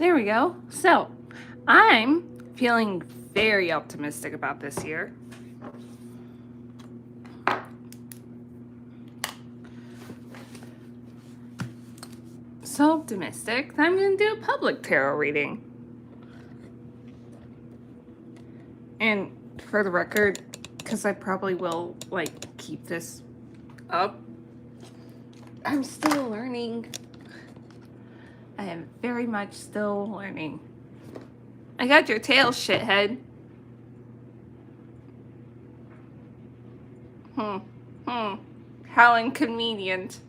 There we go. So, I'm feeling very optimistic about this year. So optimistic that I'm going to do a public tarot reading. And for the record, because I probably will, like, keep this up, I'm still learning. I am very much still learning. I got your tail, shithead. How inconvenient.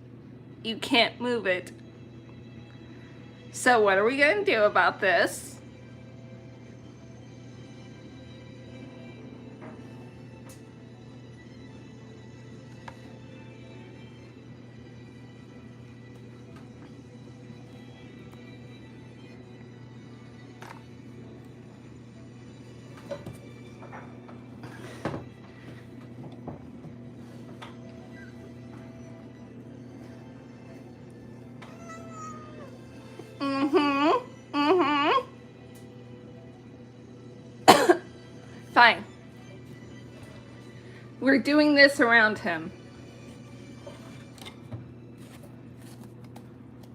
You can't move it. So what are we going to do about this? Fine. We're doing this around him.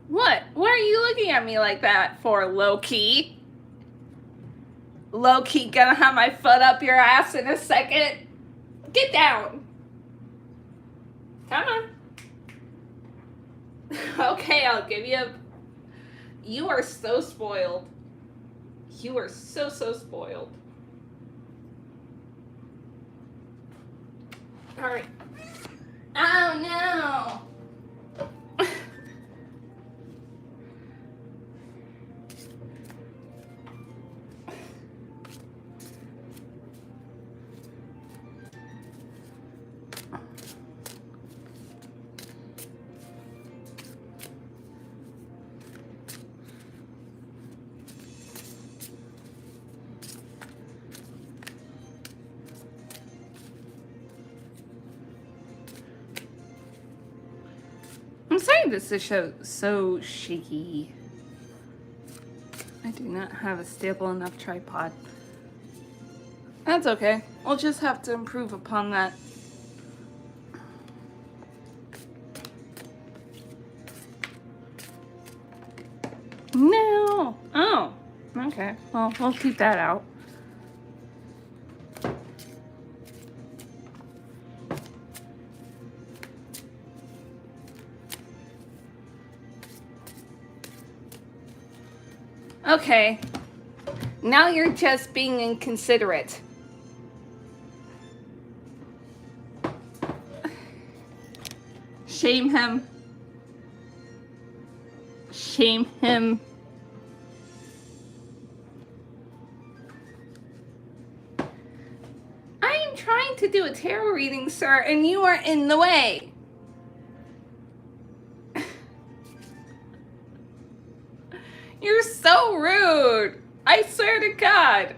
What? Why are you looking at me like that for, low-key? Low-key gonna have my foot up your ass in a second? Get down. Come on. Okay, I'll give you a... You are so spoiled. You are so spoiled. Alright. Oh no! I'm sorry this is so shaky. I do not have a stable enough tripod. That's okay. I'll just have to improve upon that. No! Oh, okay. Well, we'll keep that out. Okay. Now you're just being inconsiderate. Shame him. Shame him. I am trying to do a tarot reading, sir, and you are in the way. You're so rude. I swear to God.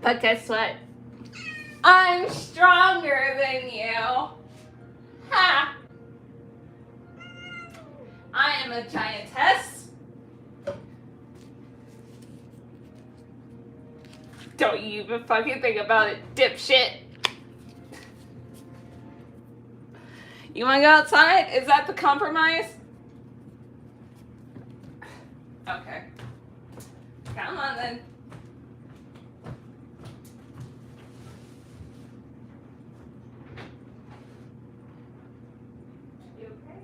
But guess what? I'm stronger than you. Ha! I am a giantess. Don't you even fucking think about it, dipshit. You wanna go outside? Is that the compromise? Okay. Come on then. You okay?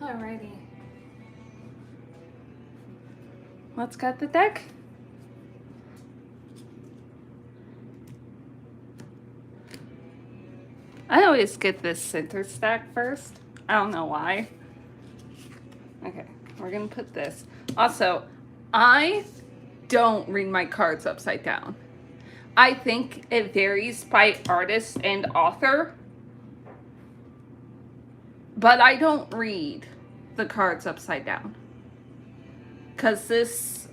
Alrighty. Let's cut the deck. I always get this center stack first. I don't know why. Okay, we're gonna put this. Also, I don't read my cards upside down. I think it varies by artist and author, but I don't read the cards upside down. Because this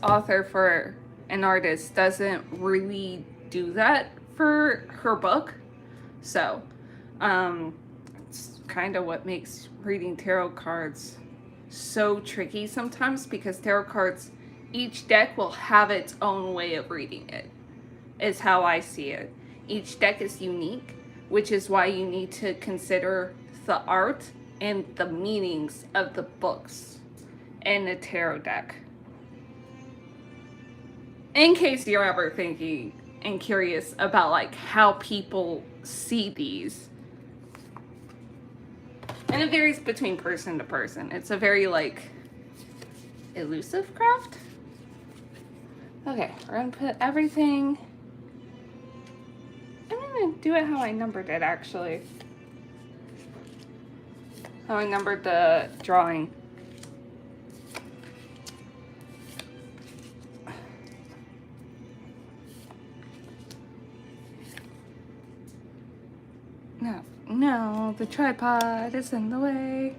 author for an artist doesn't really do that for her book. So, it's kind of what makes reading tarot cards so tricky sometimes, because tarot cards, each deck will have its own way of reading it, is how I see it. Each deck is unique, which is why you need to consider the art and the meanings of the books in the tarot deck. In case you're ever thinking and curious about like how people see these. And it varies between person to person. It's a very like elusive craft. Okay, we're gonna put everything. I'm gonna do it how I numbered it actually. How I numbered the drawing. No, the tripod is in the way.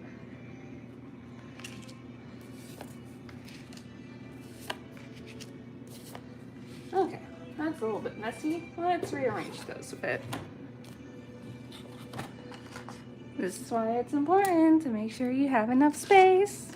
Okay, that's a little bit messy. Let's rearrange those a bit. This is why it's important to make sure you have enough space.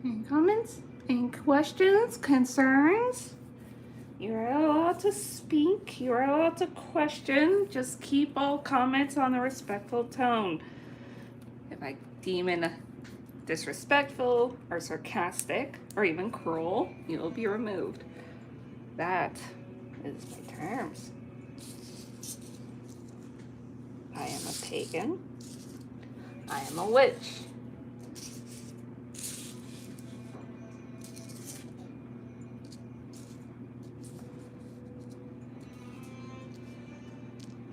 Any comments? Any questions? Concerns? You're allowed to speak. You're allowed to question. Just keep all comments on a respectful tone. If I deem it disrespectful or sarcastic or even cruel, you will be removed. That is my terms. I am a pagan. I am a witch.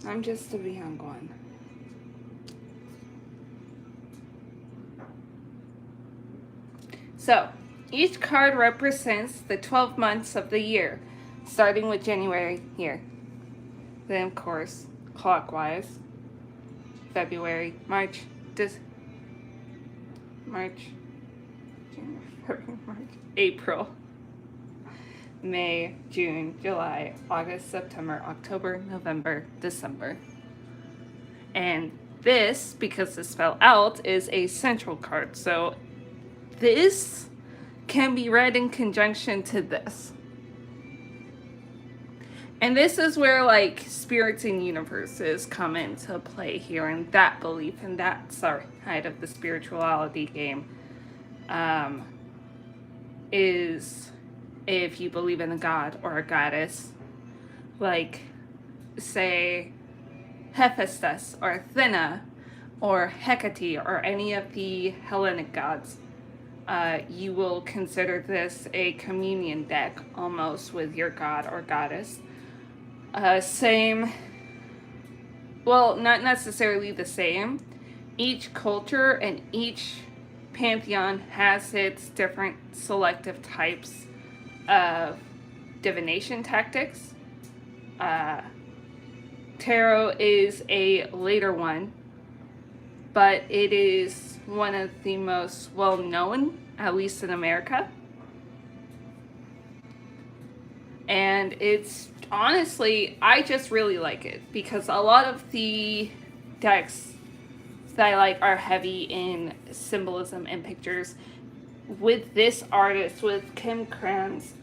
I'm just a young one. So, each card represents the 12 months of the year, starting with January here. Then, of course, clockwise, February, March, April, May, June, July, August, September, October, November, December. And this, because this fell out, is a central card. So this can be read in conjunction to this. And this is where like spirits and universes come into play here, and that belief and that side of the spirituality game is if you believe in a god or a goddess, like say Hephaestus or Athena or Hecate or any of the Hellenic gods, you will consider this a communion deck almost with your god or goddess. Same, well, not necessarily the same. Each culture and each pantheon has its different selective types of divination tactics. Tarot is a later one, but it is one of the most well-known, at least in America. And it's honestly, I just really like it because a lot of the decks that I like are heavy in symbolism and pictures. With this artist, with Kim Krans,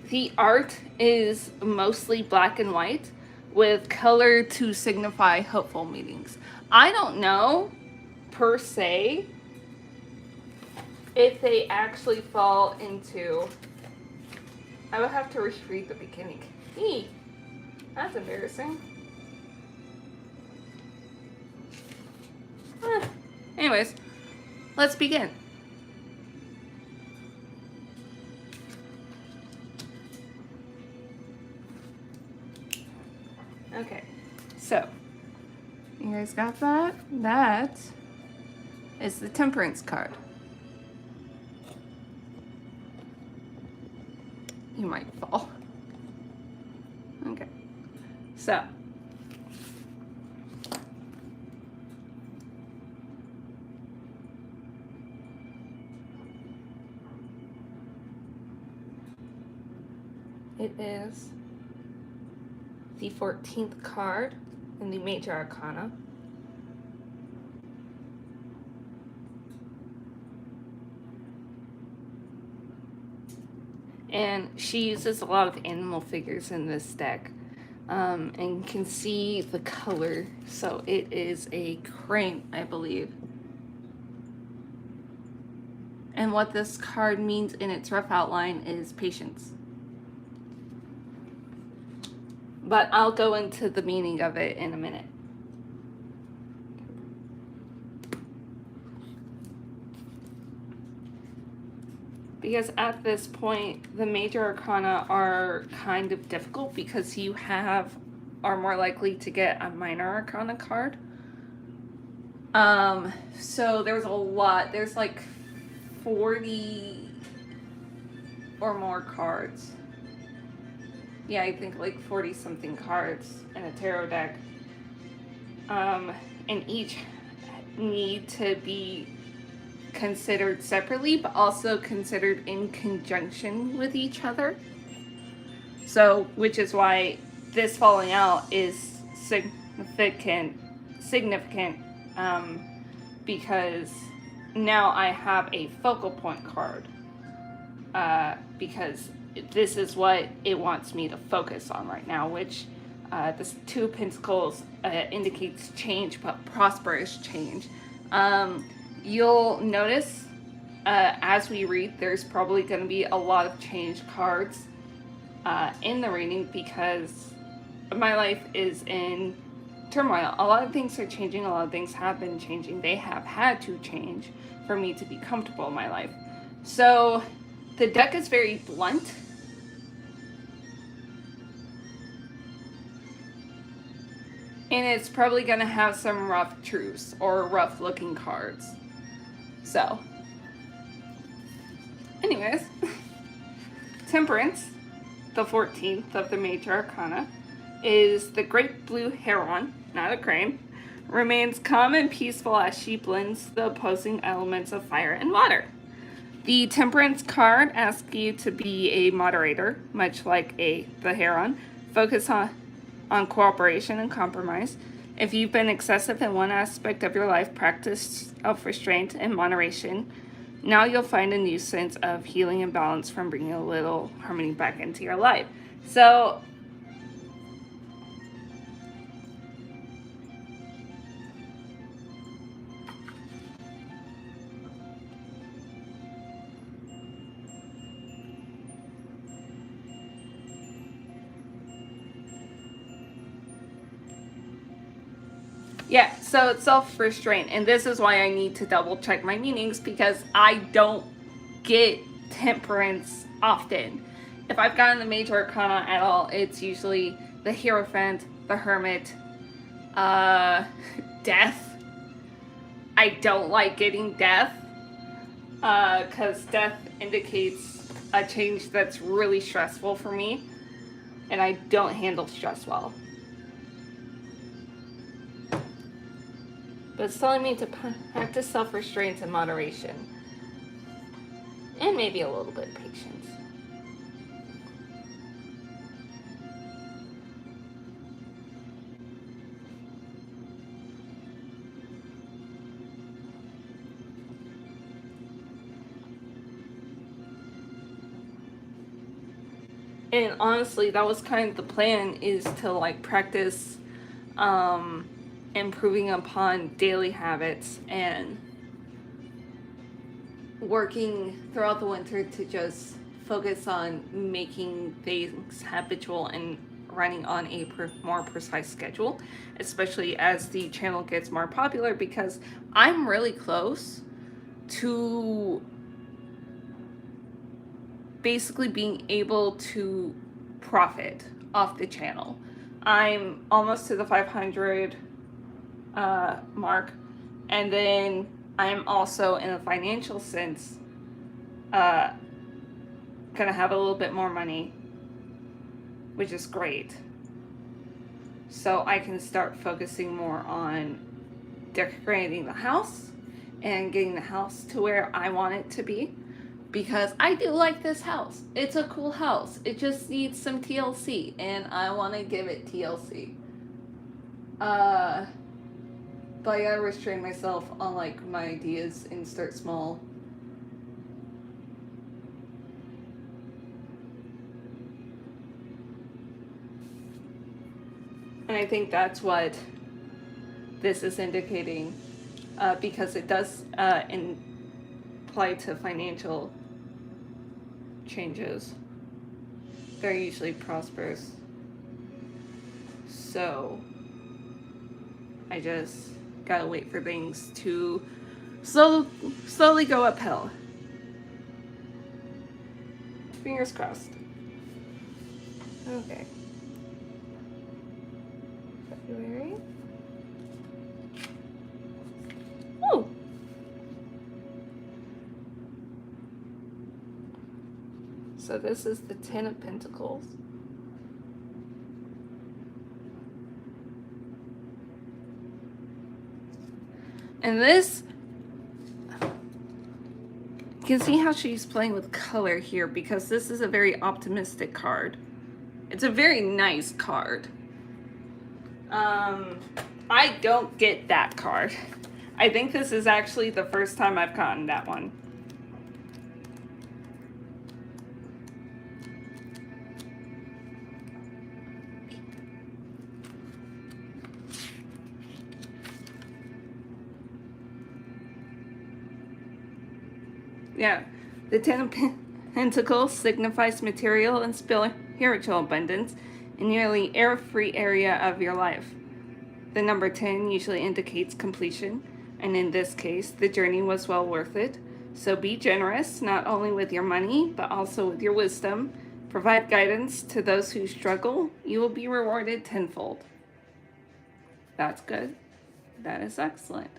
the art is mostly black and white with color to signify hopeful meanings. I don't know, per se, if they actually fall into... I would have to reread the beginning. Eee, that's embarrassing. Anyways, let's begin. Okay, so you guys got that? That is the Temperance card. You might fall. Okay, so it is the 14th card in the Major Arcana. And she uses a lot of animal figures in this deck. And you can see the color. So it is a crane, I believe. And what this card means in its rough outline is patience. But I'll go into the meaning of it in a minute. Because at this point, the Major Arcana are kind of difficult because you are more likely to get a Minor Arcana card. So there's a lot. There's like 40 or more cards. Yeah, I think like 40 something cards in a tarot deck. And each need to be considered separately, but also considered in conjunction with each other. So, which is why this falling out is significant, because now I have a focal point card, because this is what it wants me to focus on right now, which this Two of Pentacles indicates change, but prosperous change. You'll notice as we read, there's probably going to be a lot of change cards in the reading because my life is in turmoil. A lot of things are changing. A lot of things have been changing. They have had to change for me to be comfortable in my life. So the deck is very blunt. And it's probably going to have some rough truths or rough looking cards. So, anyways, Temperance, the 14th of the Major Arcana, is the great blue heron, not a crane, remains calm and peaceful as she blends the opposing elements of fire and water. The Temperance card asks you to be a moderator, much like the heron. Focus on cooperation and compromise. If you've been excessive in one aspect of your life, practice self-restraint and moderation. Now you'll find a new sense of healing and balance from bringing a little harmony back into your life. So, yeah, so it's self-restraint, and this is why I need to double check my meanings because I don't get Temperance often. If I've gotten the Major Arcana at all, it's usually the Hierophant, the Hermit, Death. I don't like getting Death, because Death indicates a change that's really stressful for me, and I don't handle stress well. But it's telling me to practice self-restraint and moderation. And maybe a little bit of patience. And honestly, that was kind of the plan, is to like practice improving upon daily habits and working throughout the winter to just focus on making things habitual and running on a more precise schedule, especially as the channel gets more popular, because I'm really close to basically being able to profit off the channel. I'm almost to the 500 mark, and then I'm also, in a financial sense, gonna have a little bit more money, which is great. So I can start focusing more on decorating the house and getting the house to where I want it to be, because I do like this house. It's a cool house. It just needs some TLC, and I want to give it TLC. But I gotta restrain myself on like my ideas and start small. And I think that's what this is indicating, because it does apply to financial changes. They're usually prosperous. So I just gotta wait for things to slowly go uphill. Fingers crossed. Okay. February. Oh! So this is the Ten of Pentacles. And this, you can see how she's playing with color here, because this is a very optimistic card. It's a very nice card. I don't get that card. I think this is actually the first time I've gotten that one. Yeah, the Ten of Pentacles signifies material and spiritual abundance in nearly every area of your life. The number 10 usually indicates completion, and in this case, the journey was well worth it. So be generous, not only with your money, but also with your wisdom. Provide guidance to those who struggle. You will be rewarded tenfold. That's good. That is excellent.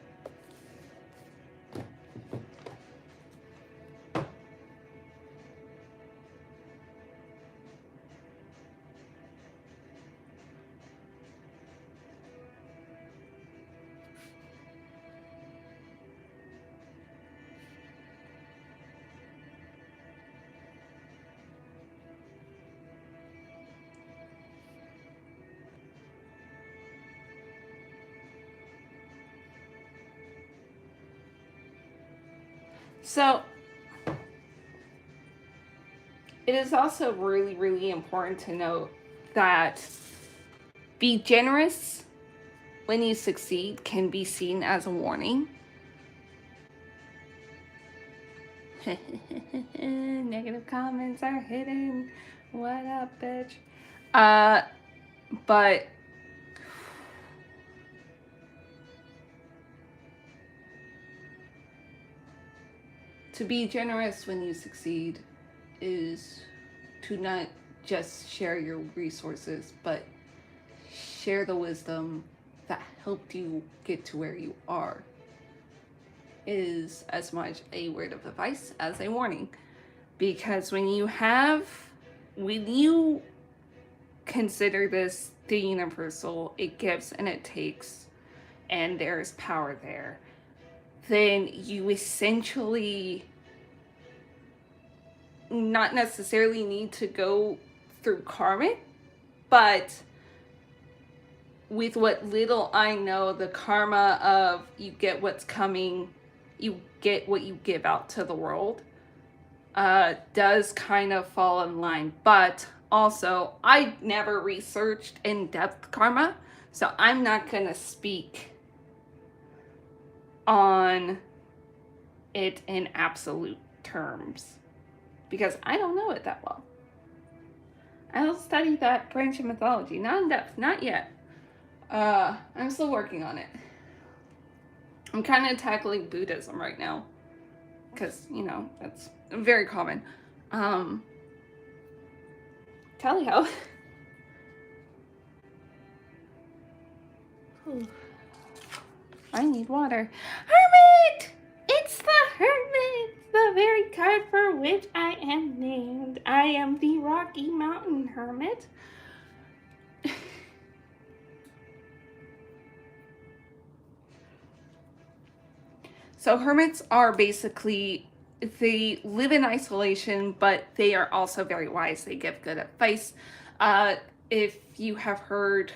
So, it is also really, really important to note that be generous when you succeed can be seen as a warning. Negative comments are hidden. What up, bitch? But to be generous when you succeed is to not just share your resources, but share the wisdom that helped you get to where you are. Is as much a word of advice as a warning. Because when you consider this the universal, it gives and it takes, and there's power there, then you essentially not necessarily need to go through karmic, but with what little I know, the karma of you get what's coming, you get what you give out to the world, does kind of fall in line. But also, I never researched in-depth karma, so I'm not going to speak on it in absolute terms, because I don't know it that well. I don't study that branch of mythology, not in depth, not yet. I'm still working on it. I'm kind of tackling Buddhism right now. because, that's very common. Tally-ho. I need water. Hermit! It's the Hermit! The very card for which I am named. I am the Rocky Mountain Hermit. So hermits are basically, they live in isolation, but they are also very wise. They give good advice. If you have heard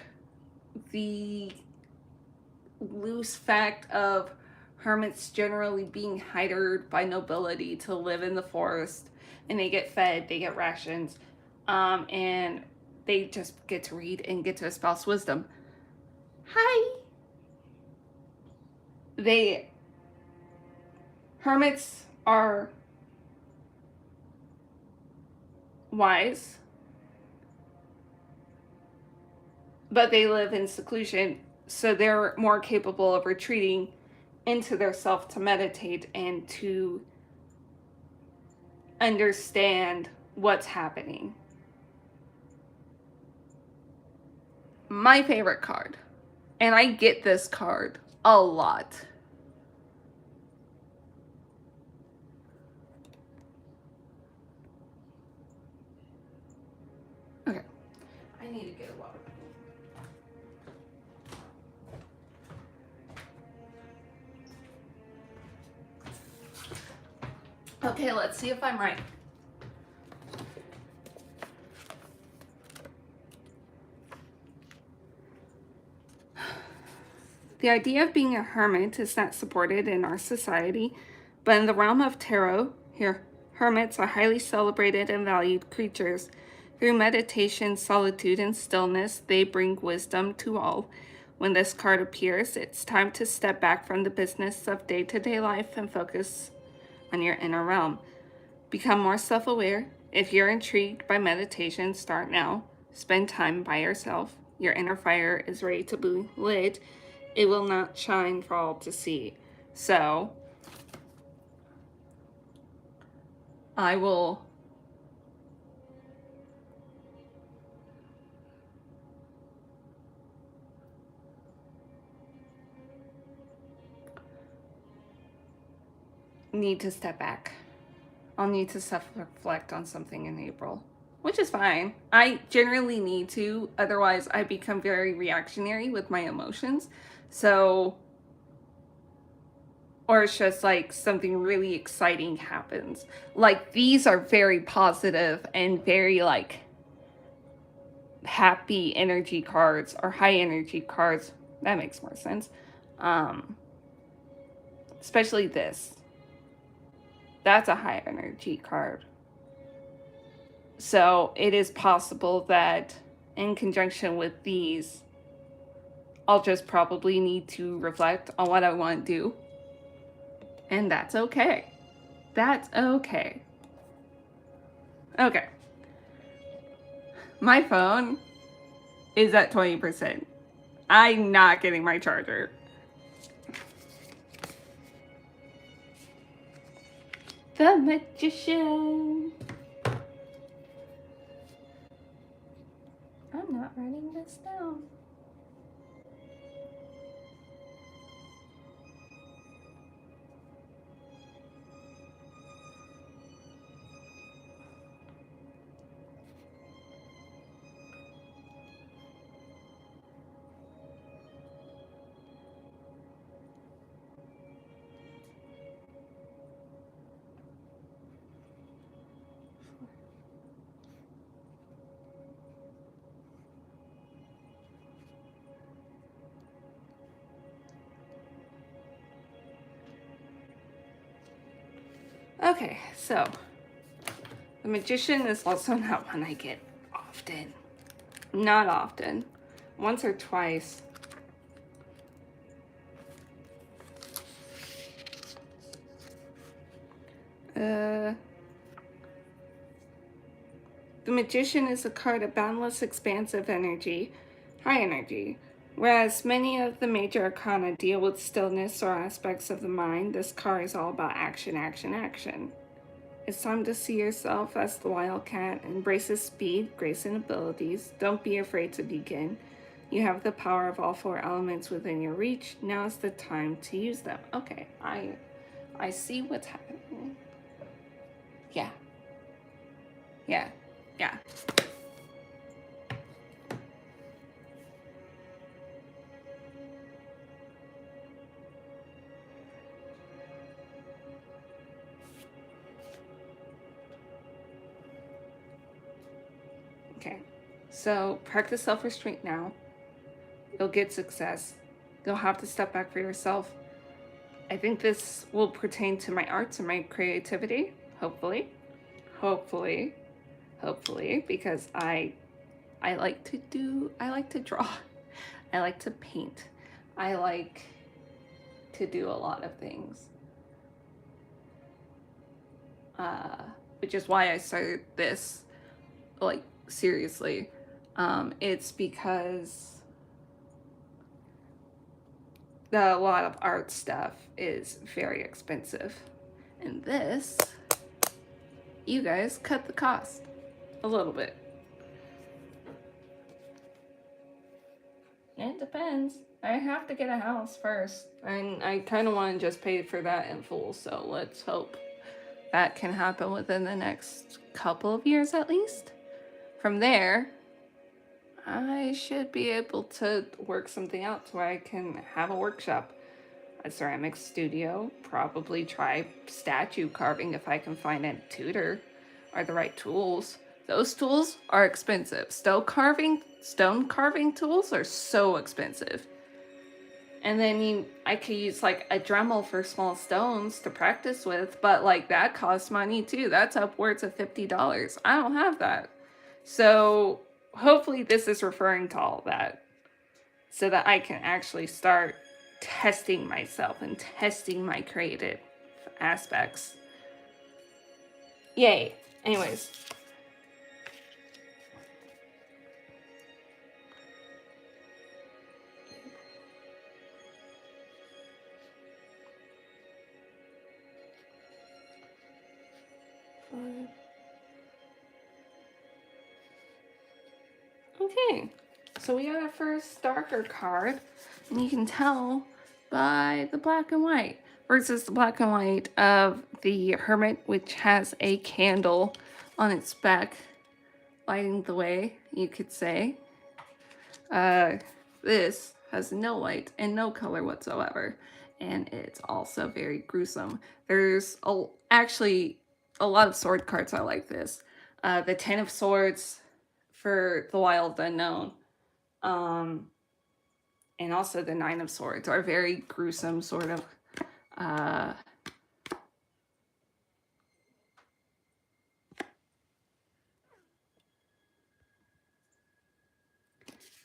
the loose fact of hermits generally being hired by nobility to live in the forest, and they get fed, they get rations, and they just get to read and get to espouse wisdom. Hi! Hermits are wise, but they live in seclusion, so they're more capable of retreating into their self to meditate and to understand what's happening. My favorite card, and I get this card a lot. Okay, I need to get a water. Okay, let's see if I'm right. The idea of being a hermit is not supported in our society, but in the realm of tarot, hermits are highly celebrated and valued creatures. Through meditation, solitude, and stillness, they bring wisdom to all. When this card appears, it's time to step back from the business of day-to-day life and focus on your inner realm. Become more self-aware. If you're intrigued by meditation, start now. Spend time by yourself. Your inner fire is ready to be lit. It will not shine for all to see. So, I will need to step back. I'll need to self-reflect on something in April, which is fine. I generally need to, otherwise I become very reactionary with my emotions. So, or it's just like something really exciting happens. Like these are very positive and very like happy energy cards or high energy cards. That makes more sense. Especially this. That's a high energy card. So it is possible that in conjunction with these, I'll just probably need to reflect on what I want to do. And that's okay. That's okay. Okay. My phone is at 20%. I'm not getting my charger. The Magician. I'm not writing this down. Okay, so the Magician is also not one I get often. Not often. Once or twice. The Magician is a card of boundless, expansive energy, high energy. Whereas many of the major arcana deal with stillness or aspects of the mind, this card is all about action, action, action. It's time to see yourself as the wildcat, embraces speed, grace, and abilities. Don't be afraid to begin. You have the power of all four elements within your reach. Now is the time to use them. Okay, I see what's happening. Yeah. Yeah. Yeah. Okay. So practice self-restraint now. You'll get success. You'll have to step back for yourself. I think this will pertain to my arts and my creativity, hopefully. Hopefully. Hopefully, because I like to draw. I like to paint. I like to do a lot of things. Which is why I started this, like, seriously. It's because a lot of art stuff is very expensive. And this, you guys cut the cost a little bit. It depends. I have to get a house first, and I kind of want to just pay for that in full, so let's hope that can happen within the next couple of years at least. From there, I should be able to work something out to where I can have a workshop, a ceramics studio, probably try statue carving if I can find a tutor or the right tools. Those tools are expensive. Stone carving tools are so expensive. And then I could use like a Dremel for small stones to practice with, but like that costs money too. That's upwards of $50. I don't have that. So hopefully this is referring to all that so that I can actually start testing myself and testing my creative aspects. Yay. Anyways. Okay, so we got our first darker card, and you can tell by the black and white versus the black and white of the Hermit, which has a candle on its back lighting the way, you could say. This has no light and no color whatsoever, and it's also very gruesome. There's actually a lot of sword cards are like this. The Ten of Swords for the Wild Unknown, and also the Nine of Swords are very gruesome sort of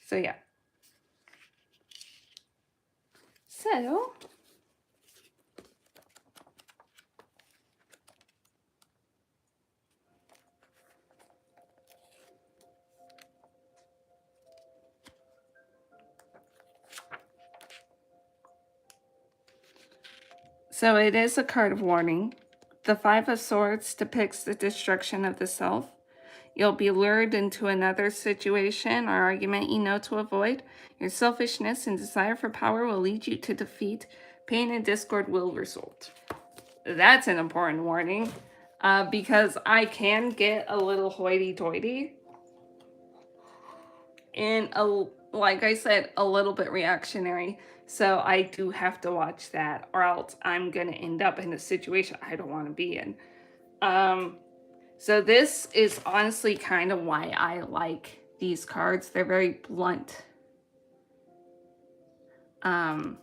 so yeah. So it is a card of warning. The Five of Swords depicts the destruction of the self. You'll be lured into another situation or argument you know to avoid. Your selfishness and desire for power will lead you to defeat. Pain and discord will result. That's an important warning, because I can get a little hoity-toity and, like I said, a little bit reactionary. So I do have to watch that, or else I'm going to end up in a situation I don't want to be in. So this is honestly kind of why I like these cards. They're very blunt. In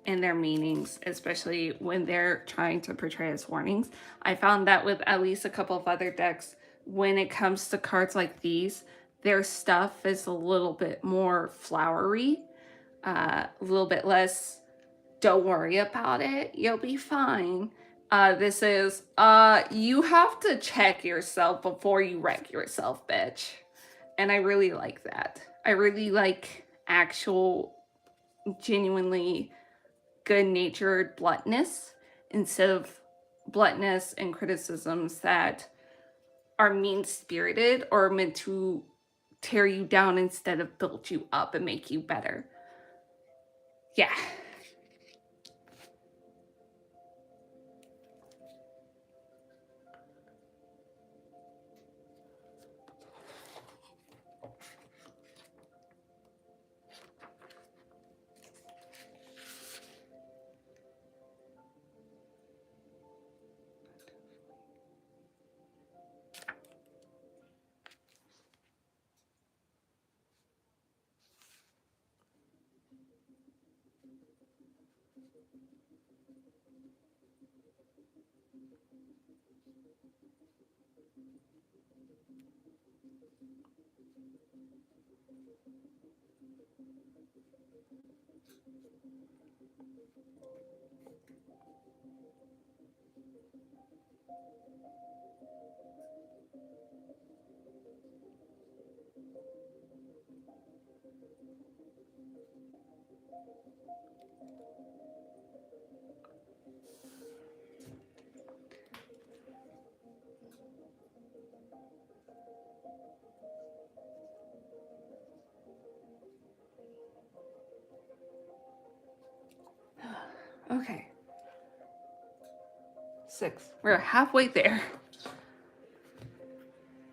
their meanings, especially when they're trying to portray as warnings. I found that with at least a couple of other decks, when it comes to cards like these, their stuff is a little bit more flowery, a little bit less, don't worry about it, you'll be fine. This is, you have to check yourself before you wreck yourself, bitch. And I really like that. I really like actual, genuinely good-natured bluntness instead of bluntness and criticisms that are mean-spirited or meant to tear you down instead of build you up and make you better. Yeah. Okay. 6. We're halfway there.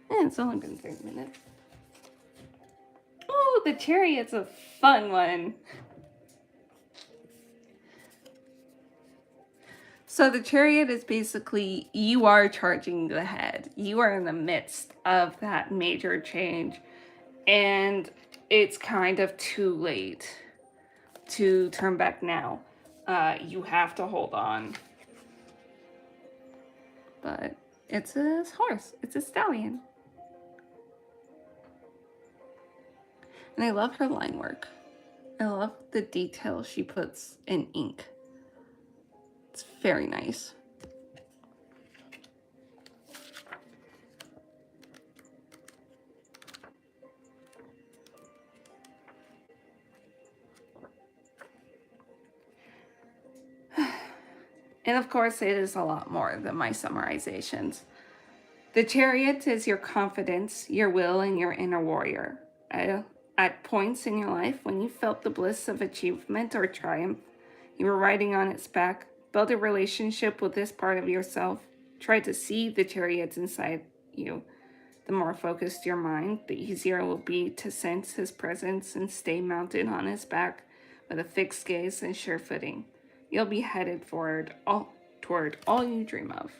And it's only been 30 minutes. Oh, the chariot's a fun one. So the chariot is basically, you are charging the head. You are in the midst of that major change. And it's kind of too late to turn back now. You have to hold on. But it's a horse. It's a stallion. And I love her line work. I love the detail she puts in ink. It's very nice. And of course, it is a lot more than my summarizations. The chariot is your confidence, your will, and your inner warrior. At points in your life when you felt the bliss of achievement or triumph, you were riding on its back. Build a relationship with this part of yourself. Try to see the chariots inside you. The more focused your mind, the easier it will be to sense his presence and stay mounted on his back with a fixed gaze and sure footing. You'll be headed toward all you dream of.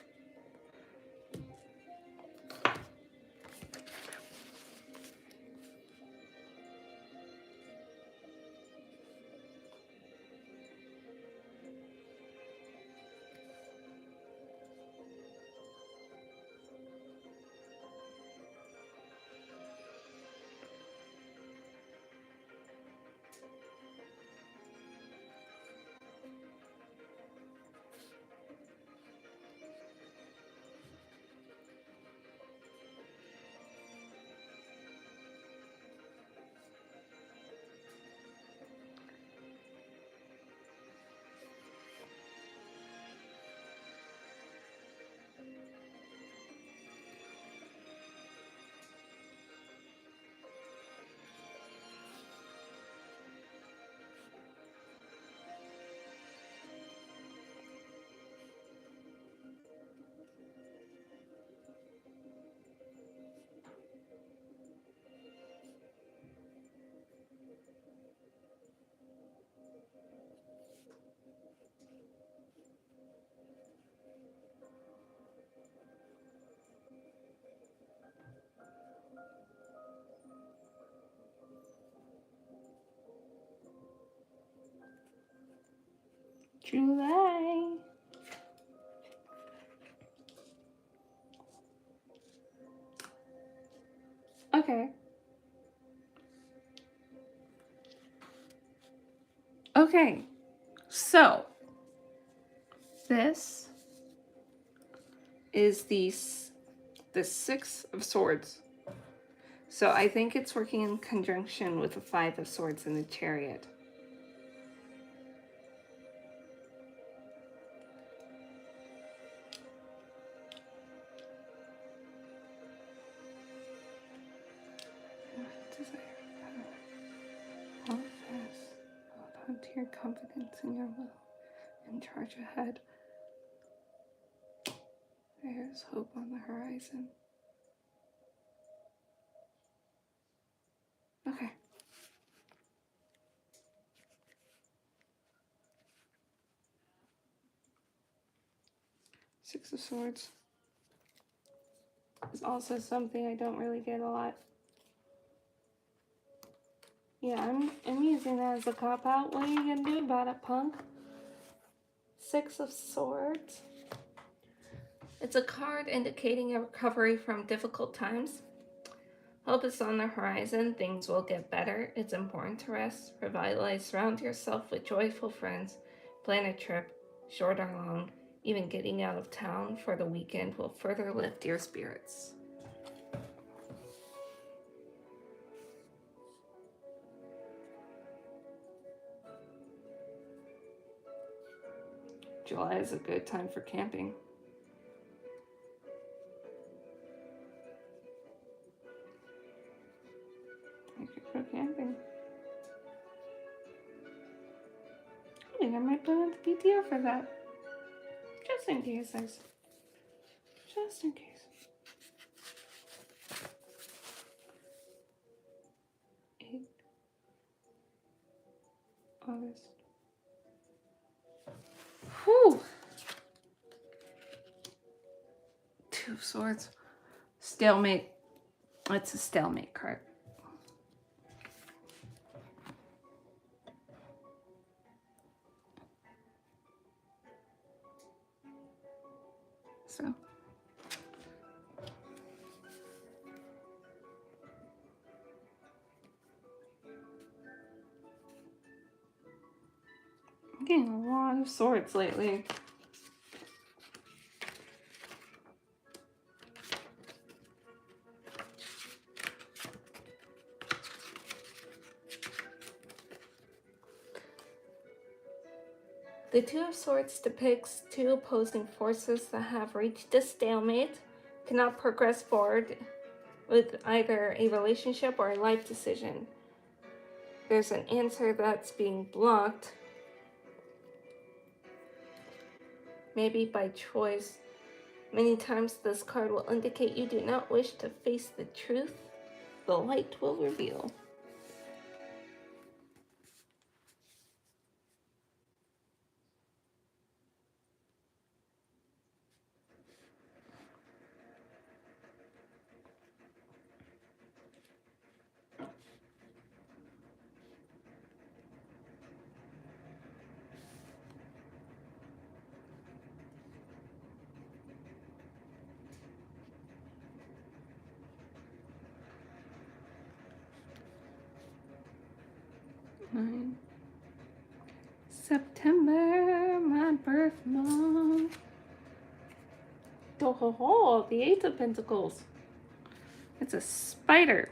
July. Okay. Okay. So, this is the 6 of Swords. So I think it's working in conjunction with the Five of Swords and the Chariot. Hold fast. Hold on to your confidence in your will and charge ahead. There's hope on the horizon. Okay. Six of Swords is also something I don't really get a lot. Yeah, I'm using that as a cop-out. What are you gonna do about it, punk? Six of Swords. It's a card indicating a recovery from difficult times. Hope is on the horizon. Things will get better. It's important to rest, revitalize, surround yourself with joyful friends, plan a trip, short or long. Even getting out of town for the weekend will further lift your spirits. July is a good time for camping. I could go camping. I think I might put on the PTO for that. Just in case, just in case. August. Whew. Two of Swords. Stalemate. It's a stalemate card. So. I'm getting a lot of swords lately. The Two of Swords depicts two opposing forces that have reached a stalemate, cannot progress forward with either a relationship or a life decision. There's an answer that's being blocked, maybe by choice. Many times this card will indicate you do not wish to face the truth. The light will reveal. September, my birth month. Oh, the Eight of Pentacles. It's a spider.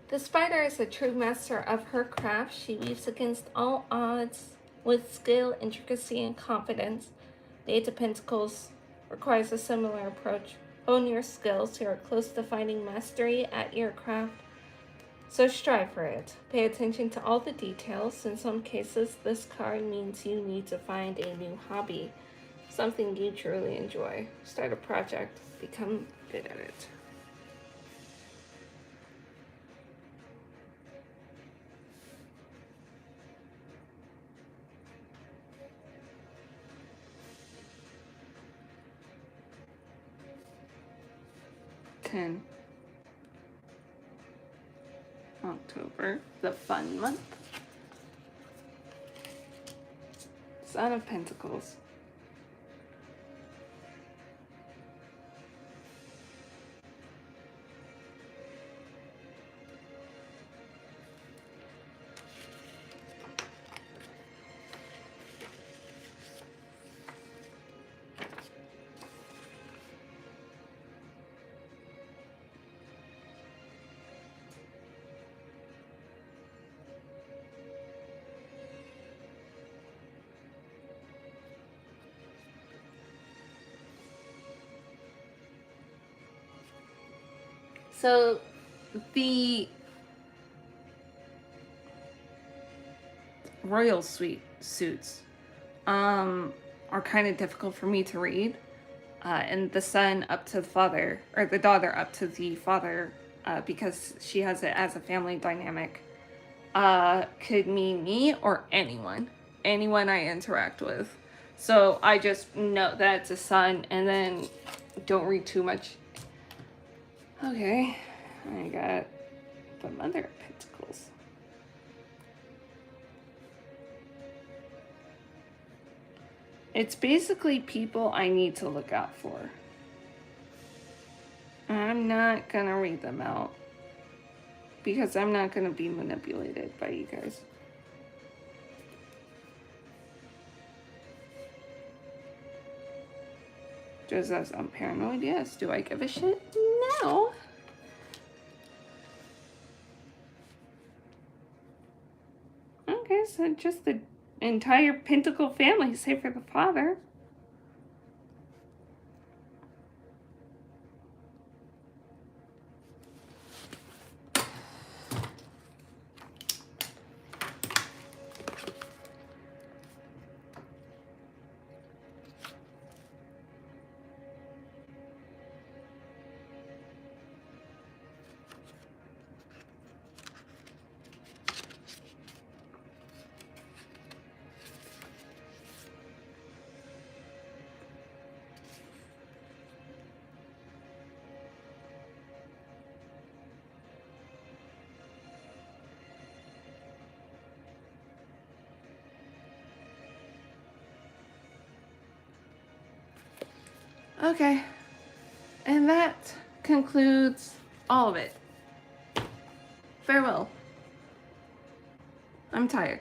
The spider is a true master of her craft. She weaves against all odds with skill, intricacy, and confidence. The Eight of Pentacles requires a similar approach. Hone your skills. You are close to finding mastery at your craft, so strive for it. Pay attention to all the details. In some cases, this card means you need to find a new hobby, something you truly enjoy. Start a project. Become good at it. October, the fun month. Son of Pentacles. So the royal suits are kind of difficult for me to read. And the son up to the father, or the daughter up to the father, because she has it as a family dynamic, could mean me or anyone I interact with. So I just know that it's a son, and then don't read too much. Okay, I got the Mother of Pentacles. It's basically people I need to look out for. I'm not gonna read them out because I'm not gonna be manipulated by you guys. Does that sound paranoid? Yes. Do I give a shit? No. Okay, so just the entire Pentacle family, save for the father. Okay. And that concludes all of it. Farewell. I'm tired.